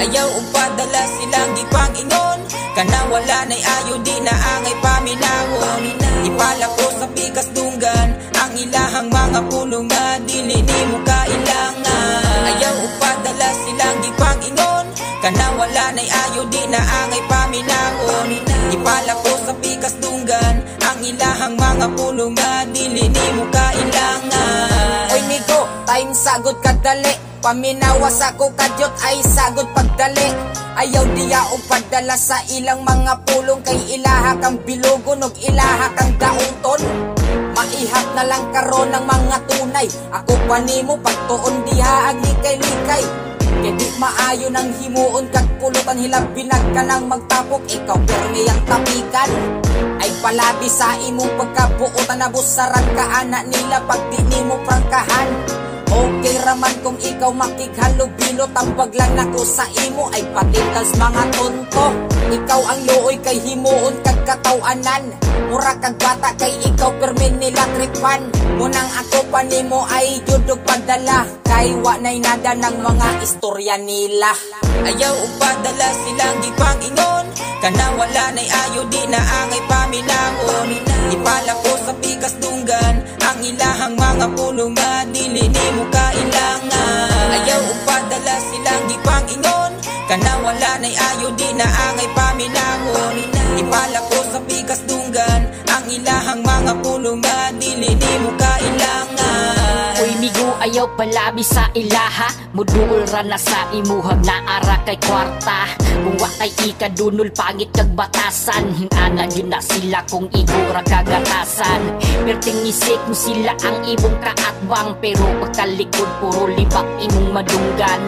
Ayaw upadala silang gipangingon, kana wala na'y ayo di na angay paminawon. Ipala ko sa pikas dunggan ang ilahang mga pulong na dili ni mo kailangan. Ayaw upadala silang gipangingon, kana wala na'y ayo di na angay paminawon. Ipala ko sa pikas dunggan ang ilahang mga pulong na dili ni mo kailangan. Oy migo, time sagod kadali, paminawa sa ko kadyot ay sagod pagdali. Ayaw diya o padala sa ilang mga pulong, kay ilaha kang bilugon og ilaha kang daunton. Maihap na lang karon ng mga tunay, ako pa nimo pagtuon diha ag likay-likay. Kaya di maayo nang himuon kag pulutan hilabinag ka nang magtapok, ikaw permi ang tapikan. Ay palabi sa imong pagkabuotan na busaran ka anak nila pag di nimo prangkahan. Okay raman kung ikaw makikhalubilo, tambag lang nako sa imo ay patitas mga tonto. Ikaw ang luoy kay himuon kag katawanan, mura kag bata kay ikaw permin nila tripan. Munang ako pa nimo ay judog padala, kay wa nay nada ng mga istorya nila. Ayaw upadala silang gipangingon, kana wala nay ayo di na angay paminawon. Ipala ko sa pikas dunggan ang ilahang mga pulong na dili ni mo kailangan. Ayaw upadala silang gipangingon, kana wala nay ayo di na angay paminawon. Ipala ko sa pikas dunggan ang ilahang mga pulong na dili ni mo kailangan. Uy migo, ayaw palabi sa ilaha, muduol ra na sa imuhag na ara kay kwarta. Kung wa kay ikadunol pangit kag batasan, hinana yun na sila kung igura kagatasan. Perting isik mo sila ang ibong kaatbang, pero pagkalikod puro libak imong madunggan.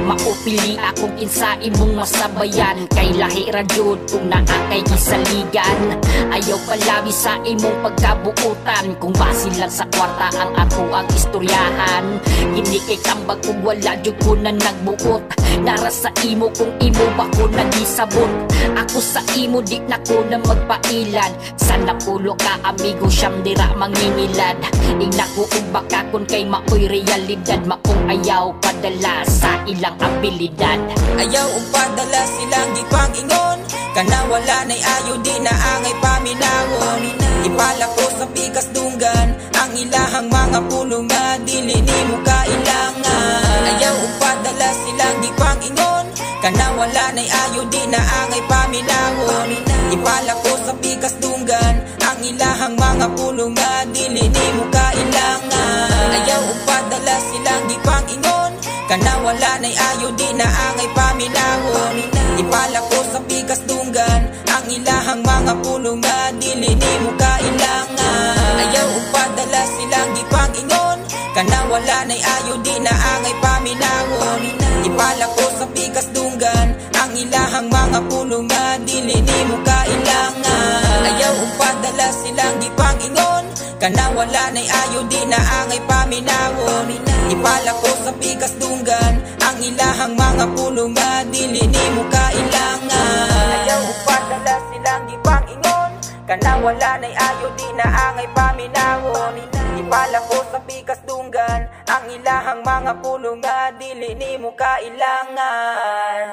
Maupili akong insa imong masabayan, kay lahi ra jud kung naa kay gisaligan. Ayaw palabi sa imong pagkabuutan, kung basin lang sa kwarta ang ako ang istoryahan. Hindi kay tambag kung wala jud ko na nagbuot, nara sa imo kung imo ba ko nagisabot. Ako sa imo di na ko na magpailan, sana pulo ka amigo siyam dira mangingilad. Ingna ko kung baka kun kay maoy realidad, maong ayaw padala sa ilang abilidad. Ayaw upadala silang gipangingon, kana wala na'y ayo di na angay paminawon. Ipala ko sa pikas dunggan ang ilahang mga pulong na dili ni mo kailangan. Ayaw upadala silang gipangingon, kana wala na'y ayo di na angay paminawon. Ipala ko sa pikas dunggan ang ilahang mga pulong na dili ni mo kailangan. Ayaw upadala silang gipangingon, kana wala na'y ayo di na angay paminawon. Ipala ko sa pikas dunggan ang ilahang mga pulong na dili ni mo kailangan. Ayaw upadala silang gipangingon, kana wala na'y ayo di na angay paminawon. Ipala ko sa pikas dunggan ang ilahang mga pulong na dili ni mo kailangan. Ayaw upadala silang gipangingon, kana wala na'y ayo di na angay paminawon. Ipala ko sa pikas dunggan ang ilahang mga pulong na dili ni mo kailangan. Ayaw upadala silang gipangingon, kana wala na'y ayo di na angay paminawon. Ipala ko sa pikas dunggan ang ilahang mga pulong na dili ni mo kailangan.